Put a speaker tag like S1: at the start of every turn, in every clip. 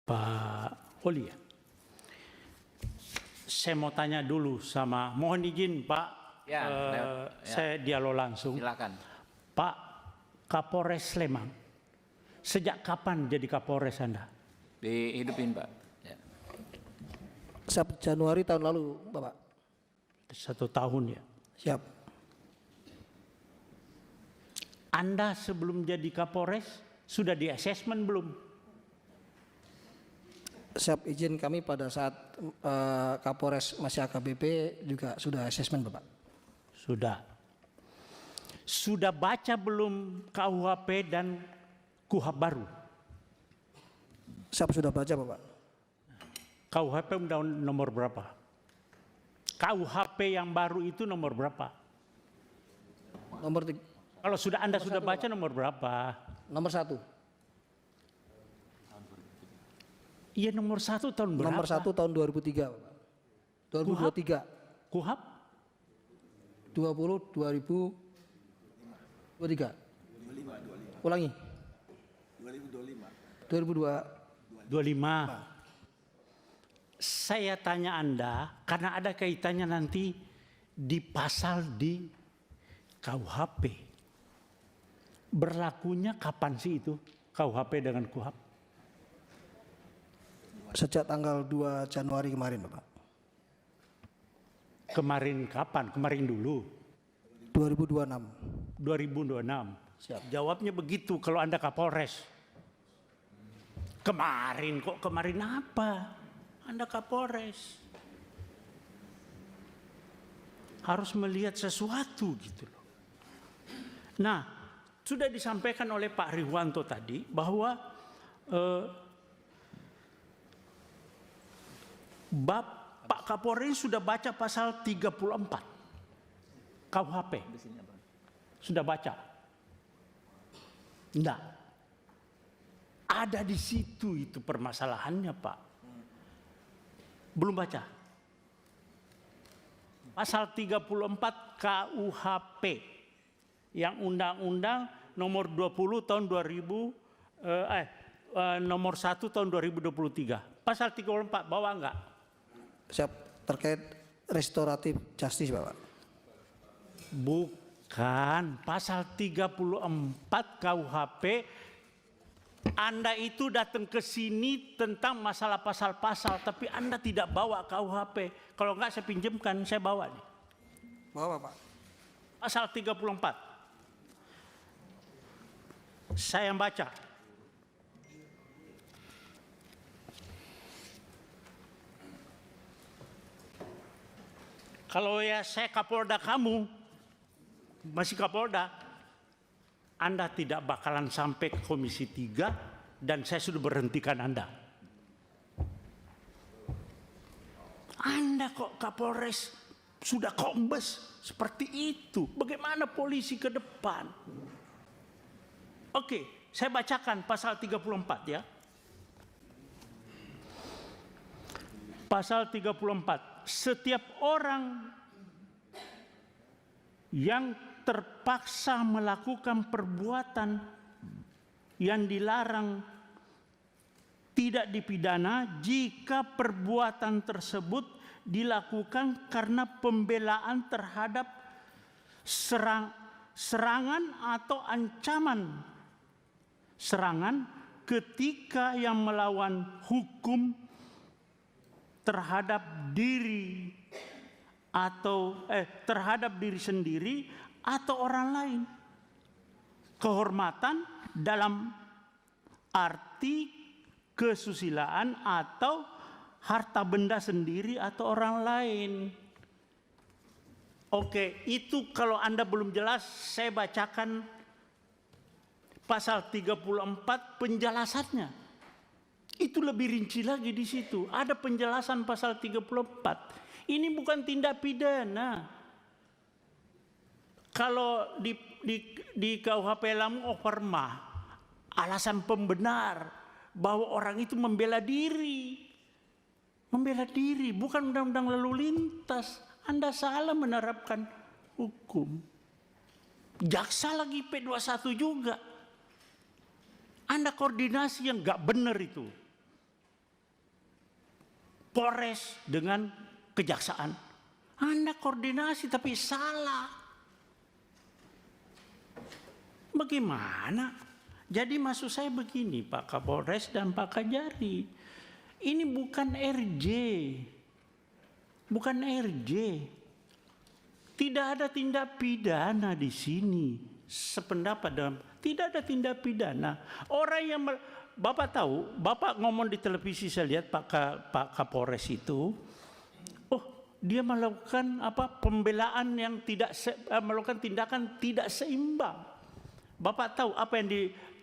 S1: Pak Oli ya. Saya mau tanya dulu sama, mohon izin Pak, saya dialog langsung.
S2: Silakan.
S1: Pak Kapolres Sleman, sejak kapan jadi Kapolres Anda?
S2: Dihidupin Pak. Ya.
S3: Januari tahun lalu Bapak.
S1: 1 tahun ya.
S3: Siap.
S1: Anda sebelum jadi Kapolres sudah di asesmen belum?
S3: Siap, izin kami pada saat Kapolres masih AKBP juga sudah asesmen Bapak.
S1: Sudah. Sudah baca belum KUHP dan KUHP baru?
S3: Siap, sudah baca Bapak.
S1: KUHP undang nomor berapa? KUHP yang baru itu nomor berapa?
S3: Nomor 3.
S1: Kalau sudah Anda sudah
S3: 1,
S1: baca
S3: Pak.
S1: nomor berapa?
S3: Nomor 1.
S1: Iya nomor 1 tahun berapa?
S3: Nomor 1 tahun 2003 Bapak. 2023.
S1: KUHP?
S3: 2023. Ulangi. 2025.
S1: 25. Saya tanya Anda karena ada kaitannya nanti di pasal di KUHP. Berlakunya kapan sih itu KUHP dengan KUHP?
S3: Sejak tanggal 2 Januari kemarin Bapak.
S1: Kemarin kapan? Kemarin dulu.
S3: 2026.
S1: 2026.
S3: Siap.
S1: Jawabnya begitu kalau Anda Kapolres. Kemarin kok, kemarin apa? Anda Kapolres. Harus melihat sesuatu gitu loh. Nah, sudah disampaikan oleh Pak Riwanto tadi bahwa Pak Kapolres sudah baca pasal 34 KUHP. Sudah baca? Enggak. Ada di situ itu permasalahannya Pak. Belum baca. Pasal 34 KUHP yang Undang-Undang nomor 20 tahun 2000 nomor 1 tahun 2023. Pasal 34 bawa enggak?
S3: Siap, terkait restoratif justice Bapak.
S1: Bukan, pasal 34 KUHP. Anda itu datang ke sini tentang masalah pasal-pasal, tapi Anda tidak bawa KUHP. Kalau enggak saya pinjamkan, saya bawa nih.
S3: Bawa Bapak.
S1: Pasal 34. Saya yang baca. Kalau ya saya Kapolda kamu, masih Kapolda, Anda tidak bakalan sampai ke Komisi 3 dan saya sudah berhentikan Anda. Anda kok Kapolres sudah kombes seperti itu. Bagaimana polisi ke depan? Oke, saya bacakan pasal 34 ya. Pasal 34. Setiap orang yang terpaksa melakukan perbuatan yang dilarang tidak dipidana jika perbuatan tersebut dilakukan karena pembelaan terhadap serangan atau ancaman serangan ketika yang melawan hukum terhadap diri atau terhadap diri sendiri atau orang lain. Kehormatan dalam arti kesusilaan atau harta benda sendiri atau orang lain. Oke, itu kalau Anda belum jelas, saya bacakan pasal 34 penjelasannya. Itu lebih rinci lagi di situ. Ada penjelasan pasal 34. Ini bukan tindak pidana. Kalau di KUHP Lamu Operma, alasan pembenar bahwa orang itu membela diri. Membela diri, bukan undang-undang lalu lintas. Anda salah menerapkan hukum. Jaksa lagi P21 juga. Anda koordinasi yang nggak benar itu. Polres dengan kejaksaan. Anda koordinasi tapi salah. Bagaimana? Jadi maksud saya begini Pak Kapolres dan Pak Kajari. Ini bukan RJ. Bukan RJ. Tidak ada tindak pidana di sini. Sependapat dalam tidak ada tindak pidana. Orang yang Bapak tahu, Bapak ngomong di televisi saya lihat Pak Kapolres itu, oh dia melakukan pembelaan yang tidak melakukan tindakan tidak seimbang. Bapak tahu apa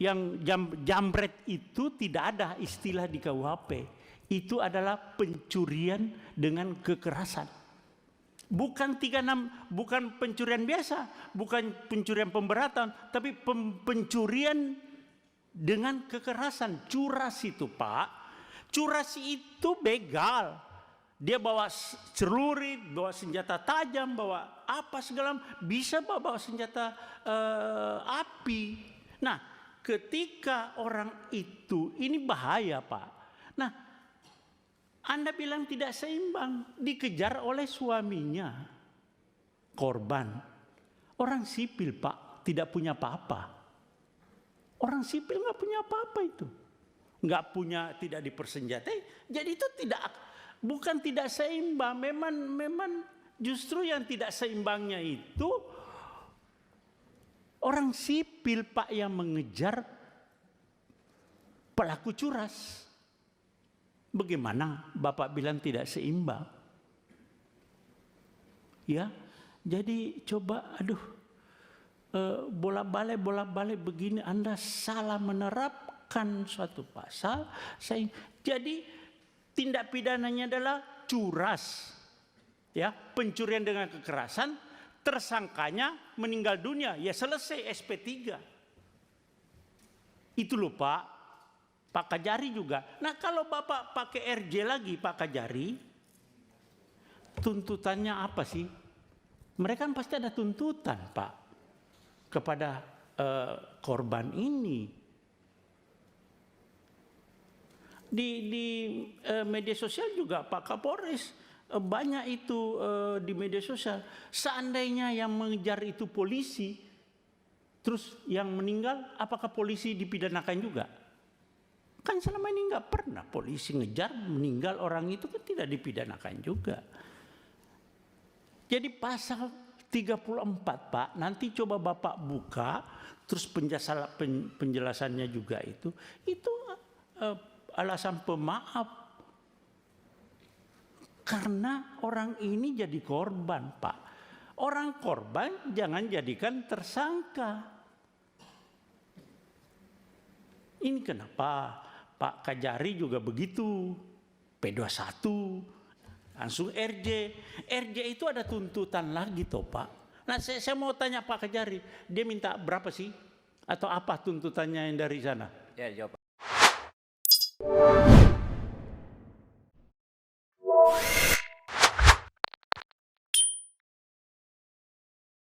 S1: yang jambret itu tidak ada istilah di KUHP. Itu adalah pencurian dengan kekerasan. Bukan 36, bukan pencurian biasa, bukan pencurian pemberatan, tapi pencurian dengan kekerasan. Curas itu Pak, curas itu begal. Dia bawa celurit, bawa senjata tajam, bawa apa segala, bisa bawa senjata api. Nah, ketika orang itu, ini bahaya Pak. Nah, Anda bilang tidak seimbang, dikejar oleh suaminya, korban. Orang sipil Pak, tidak punya apa-apa. Orang sipil nggak punya apa-apa itu. Nggak punya, tidak dipersenjatai. Jadi itu bukan tidak seimbang. Memang justru yang tidak seimbangnya itu orang sipil Pak yang mengejar pelaku curas. Bagaimana Bapak bilang tidak seimbang? Ya, jadi coba bolak-balik begini Anda salah menerapkan suatu pasal. Jadi tindak pidananya adalah curas. Ya, pencurian dengan kekerasan, tersangkanya meninggal dunia, ya selesai SP3. Itu loh Pak Kajari juga. Nah kalau Bapak pakai RJ lagi Pak Kajari, tuntutannya apa sih? Mereka kan pasti ada tuntutan Pak kepada korban ini. Di media sosial juga Pak Kapolres banyak itu di media sosial. Seandainya yang mengejar itu polisi, terus yang meninggal, apakah polisi dipidanakan juga? Kan selama ini nggak pernah polisi ngejar meninggal orang itu kan tidak dipidanakan juga. Jadi pasal 34 Pak, nanti coba Bapak buka, terus penjelasannya juga itu alasan pemaaf. Karena orang ini jadi korban Pak. Orang korban jangan jadikan tersangka. Ini kenapa Pak Kajari juga begitu, P21, langsung RJ. RJ itu ada tuntutan lagi toh Pak. Nah saya mau tanya Pak Kajari, dia minta berapa sih? Atau apa tuntutannya yang dari sana?
S2: Ya, jawab.